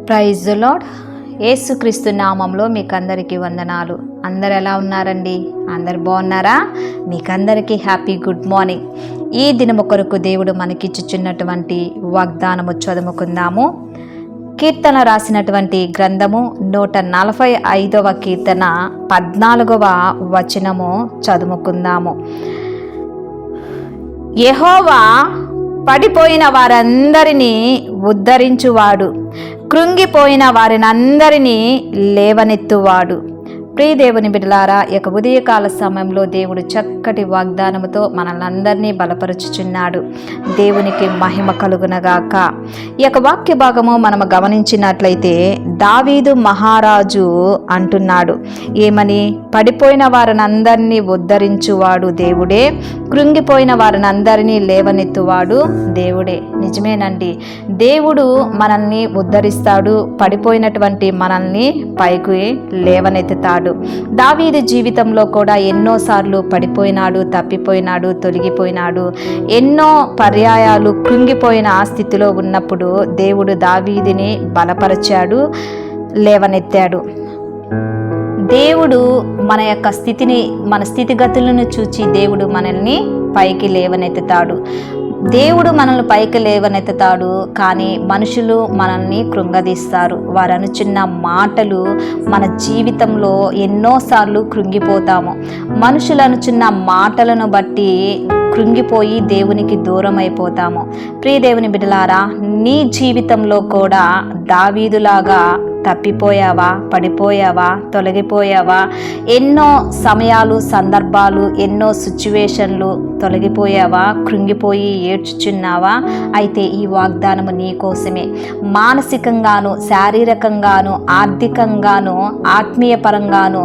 Praise the lord. యేసుక్రీస్తు నామంలో మీకు అందరికీ వందనాలు. అందరు ఎలా ఉన్నారండి? అందరు బాగున్నారా? మీకందరికీ హ్యాపీ గుడ్ మార్నింగ్. ఈ దినము కొరకు దేవుడు మనకిచ్చుచున్నటువంటి వాగ్దానము చదువుకుందాము. కీర్తన రాసినటువంటి గ్రంథము 145వ కీర్తన 14వ వచనము చదువుకుందాము. యెహోవా పడిపోయిన వారందరినీ ఉద్ధరించువాడు, కృంగిపోయిన వారినందరినీ లేవనెత్తువాడు. ప్రియ దేవుని బిడ్డలారా, ఈ యొక్క ఉదయకాల సమయంలో దేవుడు చక్కటి వాగ్దానముతో మనల్ని అందరినీ బలపరుచుచున్నాడు. దేవునికి మహిమ కలుగునగాక. ఈ యొక్క వాక్య భాగము మనము గమనించినట్లయితే దావీదు మహారాజు అంటున్నాడు ఏమని? పడిపోయిన వారినందరినీ ఉద్ధరించువాడు దేవుడే, కృంగిపోయిన వారినందరినీ లేవనెత్తువాడు దేవుడే. నిజమేనండి, దేవుడు మనల్ని ఉద్ధరిస్తాడు, పడిపోయినటువంటి మనల్ని పైకి లేవనెత్తుతాడు. దావీదు జీవితంలో కూడా ఎన్నోసార్లు పడిపోయినాడు, తప్పిపోయినాడు, తొలగిపోయినాడు. ఎన్నో పర్యాయాలు కృంగిపోయిన స్థితిలో ఉన్నప్పుడు దేవుడు దావీదుని బలపరిచాడు, లేవనెత్తాడు. దేవుడు మన యొక్క స్థితిని, మన స్థితిగతులను చూచి దేవుడు మనల్ని పైకి లేవనెత్తుతాడు. దేవుడు మనల్ని పైకి లేవనెత్తుతాడు, కానీ మనుషులు మనల్ని కృంగదీస్తారు. వారు అనుచున్న మాటలు మన జీవితంలో ఎన్నోసార్లు కృంగిపోతాము. మనుషులు అనుచున్న మాటలను బట్టి కృంగిపోయి దేవునికి దూరం అయిపోతాము. ప్రియ దేవుని బిడ్డలారా, నీ జీవితంలో కూడా దావీదులాగా తప్పిపోయావా, పడిపోయావా, తొలగిపోయావా? ఎన్నో సమయాలు, సందర్భాలు, ఎన్నో సిచ్యువేషన్లు తొలగిపోయావా, కృంగిపోయి ఏడ్చుచున్నావా? అయితే ఈ వాగ్దానము నీ కోసమే. మానసికంగాను, శారీరకంగాను, ఆర్థికంగాను, ఆత్మీయ పరంగాను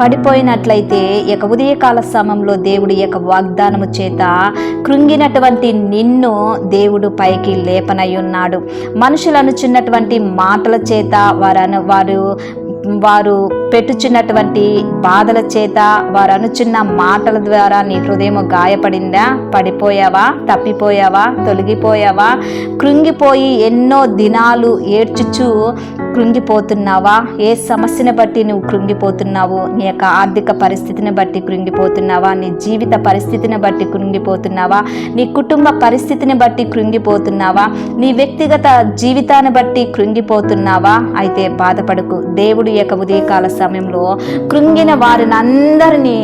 పడిపోయినట్లయితే ఇక ఉదయకాల సమయంలో దేవుడు ఈ యొక్క వాగ్దానము చేత కృంగినటువంటి నిన్ను దేవుడు పైకి లేపనయ్యున్నాడు. మనుషులు అనుచున్నటువంటి మాటల చేత వారు పెట్టుచున్నటువంటి బాధల చేత, వారు అనుచున్న మాటల ద్వారా నీ హృదయం గాయపడిందా? పడిపోయావా, తప్పిపోయావా, తొలగిపోయావా? కృంగిపోయి ఎన్నో దినాలు ఏడ్చుచు కృంగిపోతున్నావా? ఏ సమస్యను బట్టి నువ్వు కృంగిపోతున్నావు? నీ యొక్క ఆర్థిక పరిస్థితిని బట్టి కృంగిపోతున్నావా? నీ జీవిత పరిస్థితిని బట్టి కృంగిపోతున్నావా? నీ కుటుంబ పరిస్థితిని బట్టి కృంగిపోతున్నావా? నీ వ్యక్తిగత జీవితాన్ని బట్టి కృంగిపోతున్నావా? అయితే బాధపడకు. దేవుడు ఈ యొక్క ఉదయకాల సమయంలో కృంగిన వారినందరినీ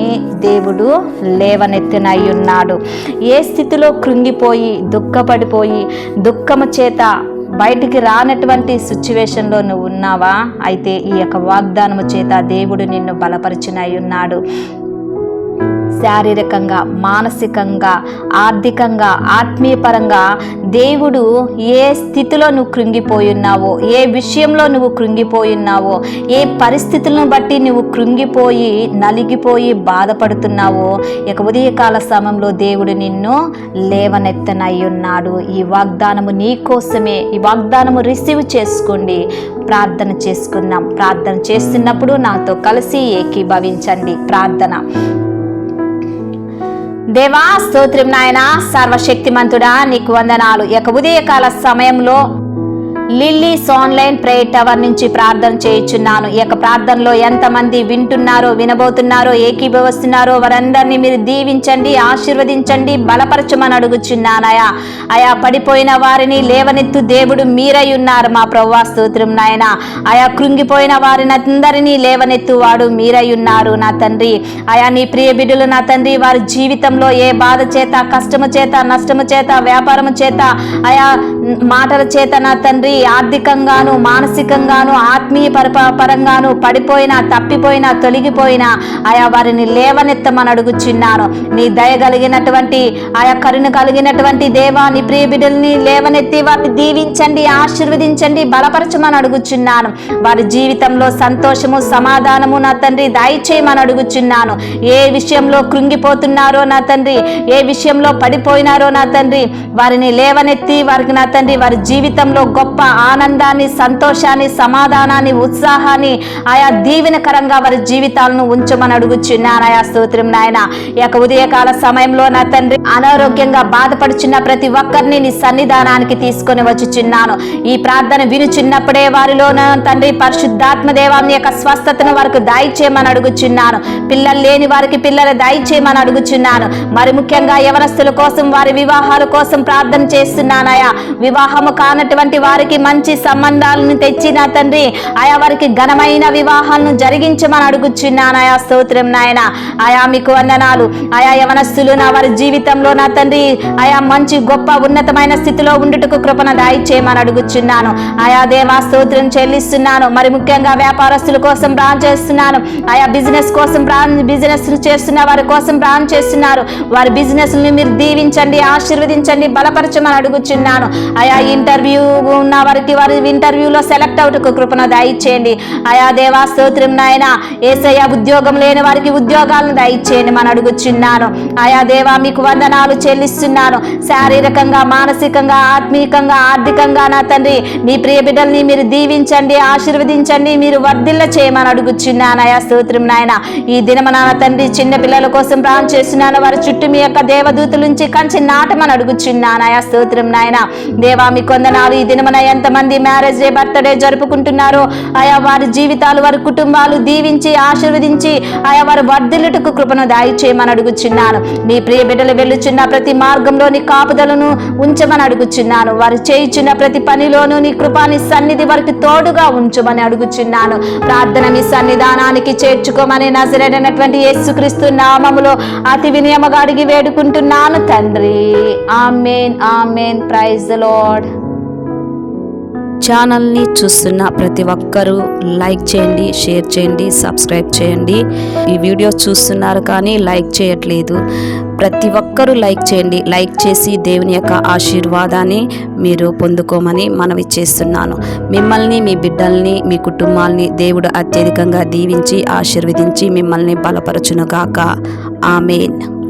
దేవుడు లేవనెత్తినయ్యున్నాడు. ఏ స్థితిలో కృంగిపోయి దుఃఖపడిపోయి దుఃఖము చేత బయటికి రానటువంటి సిచ్యువేషన్లో నువ్వు ఉన్నావా? అయితే ఈ యొక్క వాగ్దానము చేత దేవుడు నిన్ను బలపరిచినై ఉన్నాడు. శారీరకంగా, మానసికంగా, ఆర్థికంగా, ఆత్మీయపరంగా దేవుడు ఏ స్థితిలో నువ్వు కృంగిపోయి ఉన్నావో, ఏ విషయంలో నువ్వు కృంగిపోయి ఉన్నావో, ఏ పరిస్థితులను బట్టి నువ్వు కృంగిపోయి నలిగిపోయి బాధపడుతున్నావో, ఇక ఉదయకాల సమయంలో దేవుడు నిన్ను లేవనెత్తనయ్యున్నాడు. ఈ వాగ్దానము నీ కోసమే. ఈ వాగ్దానము రిసీవ్ చేసుకోండి. ప్రార్థన చేసుకుందాం. ప్రార్థన చేస్తున్నప్పుడు నాతో కలిసి ఏకీభవించండి. ప్రార్థన. దేవా, స్తోత్రం నాయనా, సర్వశక్తిమంతుడా, నీకు వందనాలు. ఈ యొక్క ఉదయకాల సమయంలో లిల్లీస్ ఆన్లైన్ ప్రేయర్ టవర్ నుంచి ప్రార్థన చేయుచున్నాను. ఈ యొక్క ప్రార్థనలో ఎంతమంది వింటున్నారో, వినబోతున్నారో, ఏకీభవిస్తున్నారో వారందరినీ మీరు దీవించండి, ఆశీర్వదించండి, బలపరచమని అడుగుచున్నానయా. అయా, పడిపోయిన వారిని లేవనెత్తు దేవుడు మీరై ఉన్నారు మా ప్రభువా. స్తోత్రం నాయన. అయా, కృంగిపోయిన వారిని అందరినీ లేవనెత్తు వాడు మీరై ఉన్నారు నా తండ్రి. అయా, నీ ప్రియ బిడ్డలు నా తండ్రి, వారి జీవితంలో ఏ బాధ చేత, కష్టము చేత, నష్టము చేత, వ్యాపారము చేత, అయా మాటల చేత నా తండ్రి, ఆర్థికంగాను, మానసికంగాను, ఆత్మీయ పరంగాను పడిపోయినా, తప్పిపోయినా, తొలగిపోయినా ఆయా వారిని లేవనెత్తమని అడుగుచున్నాను. నీ దయ కలిగినటువంటి, ఆయా కరుణ కలిగినటువంటి దేవా, నీ ప్రియ బిడ్డల్ని లేవనెత్తి వారిని దీవించండి, ఆశీర్వదించండి, బలపరచమని అడుగుచున్నాను. వారి జీవితంలో సంతోషము, సమాధానము నా తండ్రి దయచేయమని అడుగుచున్నాను. ఏ విషయంలో కృంగిపోతున్నారో నా తండ్రి, ఏ విషయంలో పడిపోయినారో నా తండ్రి, వారిని లేవనెత్తి వారికి నా తండ్రి వారి జీవితంలో గొప్ప ఆనందాన్ని, సంతోషాన్ని, సమాధానాన్ని, ఉత్సాహాన్ని ఆయా దీవెనకరంగా వారి జీవితాలను ఉంచమని అడుగుచున్నాను. ఆయా స్తోత్రం నాయన. ఈ యొక్క ఉదయకాల సమయంలో నా తండ్రి అనారోగ్యంగా బాధపడుచున్న ప్రతి ఒక్కరిని నీ సన్నిధానానికి తీసుకొని వచ్చుచున్నాను. ఈ ప్రార్థన వినుచున్నప్పుడే వారిలో నా తండ్రి పరిశుద్ధాత్మ దేవాన్ని యొక్క స్వస్థతను వారికి దయచేయమని అడుగుచున్నాను. పిల్లలు లేని వారికి పిల్లలు దయచేయమని అడుగుచున్నాను. మరి ముఖ్యంగా యవనస్తుల కోసం, వారి వివాహాల కోసం ప్రార్థన చేస్తున్నానయా. వివాహము కానటువంటి వారికి మంచి సంబంధాలను తెచ్చి నా తండ్రి ఆయా వారికి ఘనమైన వివాహాలను జరిగించమని అడుగుచున్నానయా. స్తోత్రం నాయన. ఆయా మీకు వందనాలు. ఆయా యవనస్తులు నా వారి జీవితంలో నా తండ్రి ఆయా మంచి గొప్ప ఉన్నతమైన స్థితిలో ఉండుటకు కృపను దయచేయమని అడుగుచున్నాను. ఆయా దేవా స్తోత్రం చెల్లిస్తున్నాను. మరి ముఖ్యంగా వ్యాపారస్తుల కోసం ప్రార్థన చేస్తున్నాను. ఆయా బిజినెస్ కోసం బిజినెస్ చేస్తున్న వారి కోసం ప్రార్థన చేస్తున్నారు. వారి బిజినెస్ ని మీరు దీవించండి, ఆశీర్వదించండి, బలపరచమని అడుగుచున్నాను. ఆయా ఇంటర్వ్యూ ఉన్న వారికి వారి ఇంటర్వ్యూలో సెలెక్ట్ అవుటకు కృపను దయచేయండి. ఆయా దేవా స్తోత్రం నాయన. యేసయ్య ఉద్యోగం లేని వారికి ఉద్యోగాలను దయచేయండి మనం అడుగుచున్నాను. ఆయా దేవా మీకు వందనాలు చెల్లిస్తున్నాను. శారీరకంగా, మానసికంగా, ఆత్మీయంగా, ఆర్థికంగా నా తండ్రి మీ ప్రియ బిడ్డల్ని మీరు దీవించండి, ఆశీర్వదించండి, మీరు వర్ధిల్ల చేయమని అడుగుచున్నాను. ఆయా స్తోత్రం నాయన. ఈ దినమన తండ్రి చిన్న పిల్లల కోసం ప్రార్థన చేస్తున్నాను. వారి చుట్టూ మీ యొక్క దేవదూతుల నుంచి కంచి నాటమని అడుగుచున్నాను. ఆయా స్తోత్రం నాయన. దేవా మీకు వందనాలు. ఈ దినమన ఎంతమంది మ్యారేజ్ డే, బర్త్డే జరుపుకుంటున్నారో ఆయా వారి జీవితాలు, వారి కుటుంబాలు దీవించి, ఆశీర్వదించి ఆయా వారి వర్ధిల్లుటకు కృపను దయచేయమని అడుగుచున్నాను. నీ ప్రియ బిడ్డలు వెళ్ళుచున్న ప్రతి మార్గంలో నీ కాపుదలను ఉంచమని అడుగుచున్నాను. వారు చేయుచున్న ప్రతి పనిలోనూ నీ కృపాని సన్నిధి వారికి తోడుగా ఉంచమని అడుగుచున్నాను. ప్రార్థన మీ సన్నిధానానికి చేర్చుకోమని నజరేడైనటువంటి యేసుక్రీస్తు నామములో అతి వినయముగా అడిగి వేడుకుంటున్నాను తండ్రి. Amen, amen. Praise the Lord. ఛానల్ని చూస్తున్న ప్రతి ఒక్కరూ లైక్ చేయండి, షేర్ చేయండి, సబ్స్క్రైబ్ చేయండి. ఈ వీడియో చూస్తున్నారు కానీ లైక్ చేయట్లేదు. ప్రతి ఒక్కరూ లైక్ చేయండి. లైక్ చేసి దేవుని యొక్క ఆశీర్వాదాన్ని మీరు పొందుకోమని మనవి చేస్తున్నాను. మిమ్మల్ని, మీ బిడ్డల్ని, మీ కుటుంబాల్ని దేవుడు అత్యధికంగా దీవించి ఆశీర్వదించి మిమ్మల్ని బలపరచునుగాక. ఆమేన్.